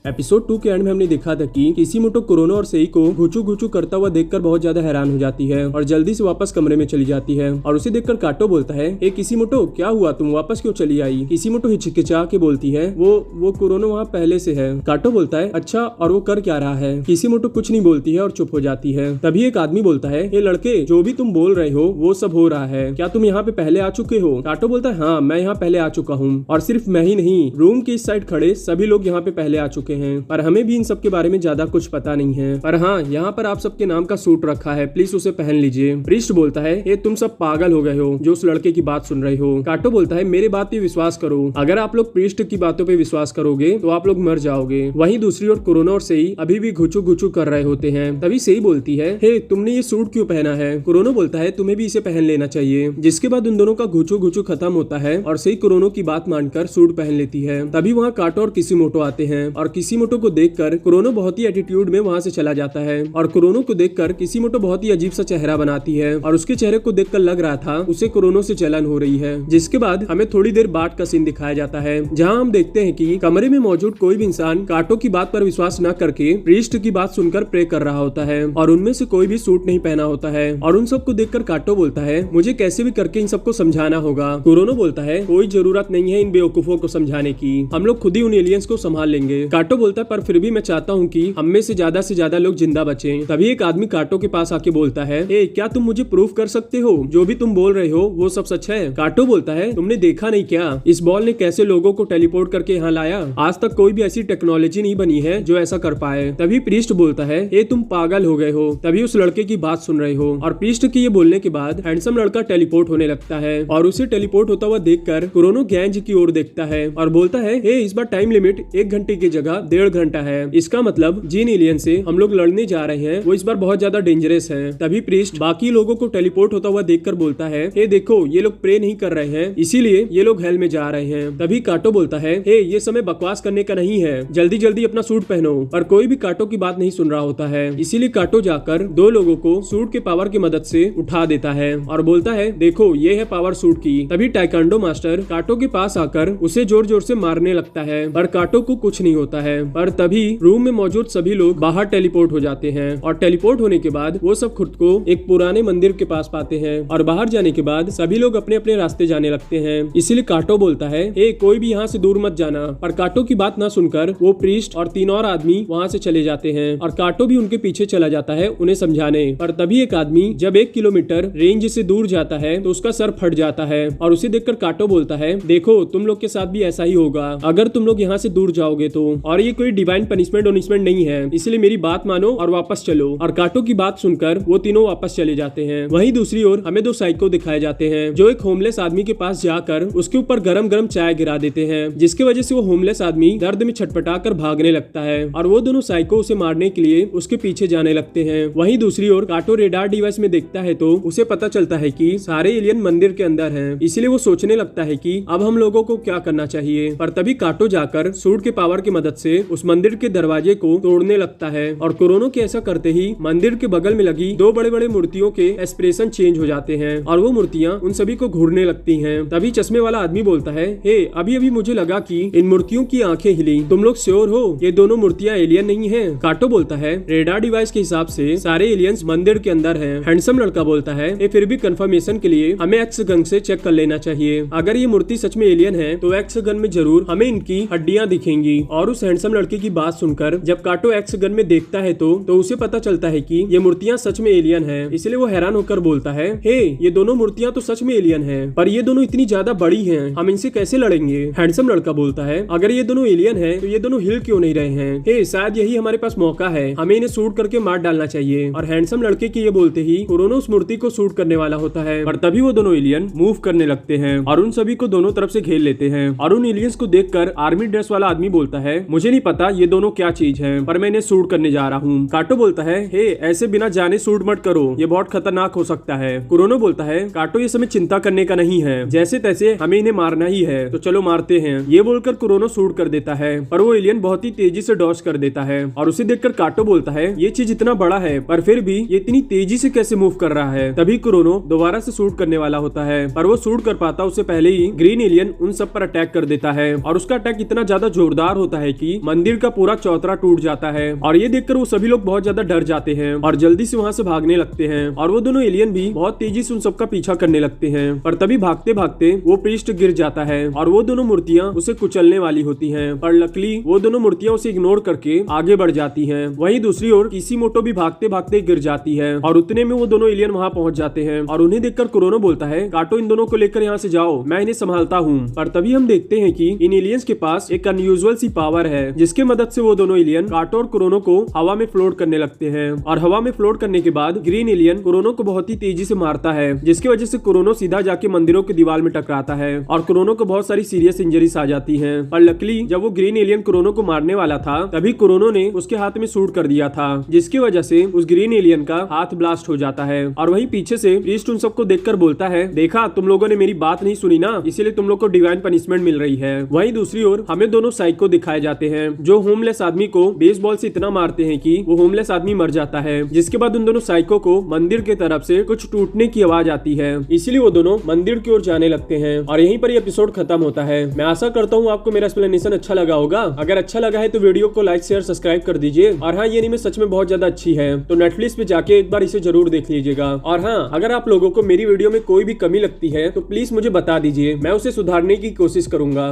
Episode 2 के and में हमने देखा था कि किसीमोटो कुरोनो और सेई को घुचू घुचू करता हुआ देखकर बहुत ज्यादा हैरान हो जाती है और जल्दी से वापस कमरे में चली जाती है और उसे देखकर काटो बोलता है, ए किसीमोटो क्या हुआ, तुम वापस क्यों चली आई? किसीमोटो हिचकिचा के बोलती है, वो कुरोनो वहाँ पहले से है। काटो बोलता है, अच्छा, और वो कर क्या रहा है? किसीमोटो कुछ नहीं बोलती है और चुप हो जाती है। तभी एक आदमी बोलता है, ये लड़के जो भी तुम बोल रहे हो वो सब हो रहा है, क्या तुम यहाँ पे पहले आ चुके हो? काटो बोलता है, हाँ मैं यहाँ पहले आ चुका हूँ और सिर्फ मैं ही नहीं, रूम के इस साइड खड़े सभी लोग यहाँ पे पहले आ चुके हैं, पर हमें भी इन सब के बारे में ज्यादा कुछ पता नहीं है। पर हाँ, यहाँ पर आप सबके नाम का सूट रखा है, प्लीज उसे पहन लीजिए। प्रीस्ट बोलता है, ये तुम सब पागल हो गए हो जो उस लड़के की बात सुन रहे हो। काटो बोलता है, मेरे बात पे विश्वास करो, अगर आप लोग प्रीस्ट की बातों पे विश्वास करोगे तो आप लोग मर जाओगे। वहीं दूसरी ओर कुरोनो और सेई अभी भी घुचू घुचू कर रहे होते हैं। तभी सेई बोलती है, हे तुमने ये सूट क्यों पहना है? कुरोनो बोलता है, तुम्हें भी इसे पहन लेना चाहिए। जिसके बाद उन दोनों का घुचू घुचू खत्म होता है और सेई कुरोनो की बात मानकर सूट पहन लेती है। तभी वहाँ काटो और किसीमोटो आते हैं और किसीमोटो को देखकर कुरोनो बहुत ही एटीट्यूड में वहाँ से चला जाता है और कुरोनो को देखकर किसीमोटो बहुत ही अजीब सा चेहरा बनाती है और उसके चेहरे को देखकर लग रहा था उसे कुरोनो से जलन हो रही है। जिसके बाद हमें थोड़ी देर बाद का सीन दिखाया जाता है जहाँ हम देखते हैं कि कमरे में मौजूद कोई भी इंसान काटो की बात पर विश्वास न करके प्रीस्ट की बात सुनकर प्रे कर रहा होता है और उनमें से कोई भी सूट नहीं पहना होता है और उन सबको देखकर काटो बोलता है, मुझे कैसे भी करके इन सबको समझाना होगा। कुरोनो बोलता है, कोई जरूरत नहीं है इन बेवकूफों को समझाने की, हम लोग खुद ही उन एलियंस को संभाल लेंगे। काटो बोलता है, पर फिर भी मैं चाहता हूँ कि हम में से ज्यादा लोग जिंदा बचें। तभी एक आदमी काटो के पास आके बोलता है, ए क्या तुम मुझे प्रूफ कर सकते हो जो भी तुम बोल रहे हो वो सब सच है? काटो बोलता है, तुमने देखा नहीं क्या इस बॉल ने कैसे लोगों को टेलीपोर्ट करके यहाँ लाया? आज तक कोई भी ऐसी टेक्नोलॉजी नहीं बनी है जो ऐसा कर पाए। तभी प्रीस्ट बोलता है, ए तुम पागल हो गए हो। तभी उस लड़के की बात सुन रहे हो और प्रीस्ट के ये बोलने के बाद हैंडसम लड़का टेलीपोर्ट होने लगता है और उसे टेलीपोर्ट होता हुआ देखकर कुरोनो गैंज की ओर देखता है और बोलता है, ए इस बार टाइम लिमिट 1 घंटे की जगह 1.5 घंटा है। इसका मतलब जिन एलियन से हम लोग लड़ने जा रहे हैं वो इस बार बहुत ज्यादा डेंजरस है। तभी प्रीस्ट बाकी लोगों को टेलीपोर्ट होता हुआ देखकर बोलता है, ए देखो ये लोग प्रे नहीं कर रहे हैं इसीलिए ये लोग हेल में जा रहे हैं। तभी काटो बोलता है, ए ये समय बकवास करने का नहीं है, जल्दी जल्दी अपना सूट पहनो। पर कोई भी काटो की बात नहीं सुन रहा होता है, इसीलिए काटो जाकर 2 लोगों को सूट के पावर की मदद से उठा देता है और बोलता है, देखो ये है पावर सूट की। तभी टाइकांडो मास्टर काटो के पास आकर उसे जोर जोर से मारने लगता है पर काटो को कुछ नहीं होता है। पर तभी रूम में मौजूद सभी लोग बाहर टेलीपोर्ट हो जाते हैं और टेलीपोर्ट होने के बाद वो सब खुद को एक पुराने मंदिर के पास पाते हैं और बाहर जाने के बाद सभी लोग अपने अपने रास्ते जाने लगते हैं। इसीलिए काटो बोलता है, ए कोई भी यहाँ से दूर मत जाना। पर काटो की बात ना सुनकर वो प्रीस्ट और 3 और आदमी वहाँ से चले जाते हैं और काटो भी उनके पीछे चला जाता है उन्हें समझाने। पर तभी एक आदमी जब 1 किलोमीटर रेंज से दूर जाता है तो उसका सर फट जाता है और उसे देखकर काटो बोलता है, देखो तुम लोग के साथ भी ऐसा ही होगा अगर तुम लोग यहाँ से दूर जाओगे तो, और ये कोई डिवाइन पनिशमेंट नहीं है, इसलिए मेरी बात मानो और वापस चलो। और काटो की बात सुनकर वो तीनों वापस चले जाते हैं। वहीं दूसरी ओर हमें 2 साइको दिखाए जाते हैं जो एक होमलेस आदमी के पास जाकर उसके ऊपर गरम गरम चाय गिरा देते हैं जिसकी वजह से वो होमलेस आदमी दर्द में छटपटा कर भागने लगता है और वो दोनों साइको उसे मारने के लिए उसके पीछे जाने लगते हैं। वहीं दूसरी ओर काटो रेडार डिवाइस में देखता है तो उसे पता चलता है कि सारे एलियन मंदिर के अंदर हैं, इसीलिए वो सोचने लगता है कि अब हम लोगों को क्या करना चाहिए। पर तभी काटो जाकर सूट के पावर की मदद से उस मंदिर के दरवाजे को तोड़ने लगता है और कुरोनो के ऐसा करते ही मंदिर के बगल में लगी 2 बड़े बड़े मूर्तियों के एक्सप्रेशन चेंज हो जाते हैं और वो मूर्तियां उन सभी को घूरने लगती हैं। तभी चश्मे वाला आदमी बोलता है, हे अभी अभी मुझे लगा कि इन मूर्तियों की आंखें हिली, तुम लोग श्योर हो ये दोनों मूर्तियां एलियन नहीं है? काटो बोलता है, रेडार डिवाइस के हिसाब से सारे एलियंस मंदिर के अंदर हैं। हैंडसम लड़का बोलता है, ये फिर भी कंफर्मेशन के लिए हमें एक्स गन से चेक कर लेना चाहिए, अगर ये मूर्ति सच में एलियन है तो एक्स गन में जरूर हमें इनकी हड्डियां दिखेंगी। और उस हैंडसम लड़के की बात सुनकर जब काटो एक्स गन में देखता है तो उसे पता चलता है कि ये मूर्तियां सच में एलियन है, इसलिए वो हैरान होकर बोलता है, हे ये दोनों मूर्तियां तो सच में एलियन है, पर ये दोनों इतनी ज्यादा बड़ी हैं, हम इनसे कैसे लड़ेंगे? हैंडसम लड़का बोलता है, अगर ये दोनों एलियन है तो ये दोनों हिल क्यों नहीं रहे हैं? हे शायद यही हमारे पास मौका है, हमें इन्हें शूट करके मार डालना चाहिए। और हैंडसम लड़के की ये बोलते ही कुरोनो उस मूर्ति को शूट करने वाला होता है और तभी वो दोनों एलियन मूव करने लगते हैं और उन सभी को दोनों तरफ से घेर लेते हैं। और उन एलियंस को देखकर आर्मी ड्रेस वाला आदमी बोलता है, मुझे नहीं पता ये दोनों क्या चीज है, पर मैं इन्हें शूट करने जा रहा हूँ। काटो बोलता है, हे ऐसे बिना जाने शूट मत करो, ये बहुत खतरनाक हो सकता है। कुरोनो बोलता है, काटो ये समय चिंता करने का नहीं है, जैसे तैसे हमें इन्हें मारना ही है, तो चलो मारते हैं। ये बोलकर कुरोनो शूट कर देता है पर वो एलियन बहुत ही तेजी से डॉज कर देता है और उसे देखकर काटो बोलता है, ये चीज इतना बड़ा है पर फिर भी ये इतनी तेजी से कैसे मूव कर रहा है। तभी कुरोनो दोबारा से शूट करने वाला होता है पर वो शूट कर पाता उससे पहले ही ग्रीन एलियन उन सब पर अटैक कर देता है और उसका अटैक इतना ज्यादा जोरदार होता है कि कि मंदिर का पूरा चौतरा टूट जाता है और ये देखकर वो सभी लोग बहुत ज्यादा डर जाते हैं और जल्दी से वहाँ से भागने लगते हैं और वो दोनों एलियन भी बहुत तेजी से उन सबका पीछा करने लगते हैं। पर तभी भागते भागते वो प्रीस्ट गिर जाता है और वो दोनों मूर्तियां उसे कुचलने वाली होती हैं, पर लकली वो दोनों मूर्तियां उसे इग्नोर करके आगे बढ़ जाती हैं। वहीं दूसरी ओर किसीमोटो भी भागते भागते गिर जाती है और उतने में वो दोनों एलियन वहाँ पहुंच जाते हैं और उन्हें देखकर कुरोनो बोलता है, काटो इन दोनों को लेकर यहाँ से जाओ, मैं इन्हें संभालता हूँ। पर तभी हम देखते हैं कि इन एलियंस के पास एक अनयूजुअल सी पावर है जिसके मदद से वो दोनों एलियन काटो और कुरोनो को हवा में फ्लोट करने लगते हैं और हवा में फ्लोट करने के बाद ग्रीन एलियन कुरोनो को बहुत ही तेजी से मारता है, जिसकी वजह से कुरोनो सीधा जाके मंदिरों की दीवार में टकराता है और कुरोनो को बहुत सारी सीरियस इंजरीज आ जाती हैं। पर लकली जब वो ग्रीन एलियन कुरोनो को मारने वाला था तभी कुरोनो ने उसके हाथ में शूट कर दिया था, जिसकी वजह से उस ग्रीन एलियन का हाथ ब्लास्ट हो जाता है। और वहीं पीछे से प्रीस्ट उन सबको देखकर बोलता है, देखा तुम लोगों ने मेरी बात नहीं सुनी ना, इसीलिए तुम लोग को डिवाइन पनिशमेंट मिल रही है। वहीं दूसरी ओर हमें दोनों साइको दिखाए जाते हैं जो होमलेस आदमी को बेसबॉल से इतना मारते हैं कि वो होमलेस आदमी मर जाता है, जिसके बाद उन दोनों साइको को मंदिर की तरफ से कुछ टूटने की आवाज आती है, इसीलिए वो दोनों मंदिर की ओर जाने लगते हैं और यहीं पर ये एपिसोड खत्म होता है। मैं आशा करता हूँ आपको मेरा एक्सप्लेनेशन अच्छा लगा होगा। अगर अच्छा लगा है तो वीडियो को लाइक शेयर सब्सक्राइब कर दीजिए। और हाँ, ये एनीमे सच में बहुत ज्यादा अच्छी है, तो नेटफ्लिक्स पे जाके एक बार इसे जरूर देख लीजिएगा। और हाँ, अगर आप लोगों को मेरी वीडियो में कोई भी कमी लगती है तो प्लीज मुझे बता दीजिए, मैं उसे सुधारने की कोशिश करूंगा।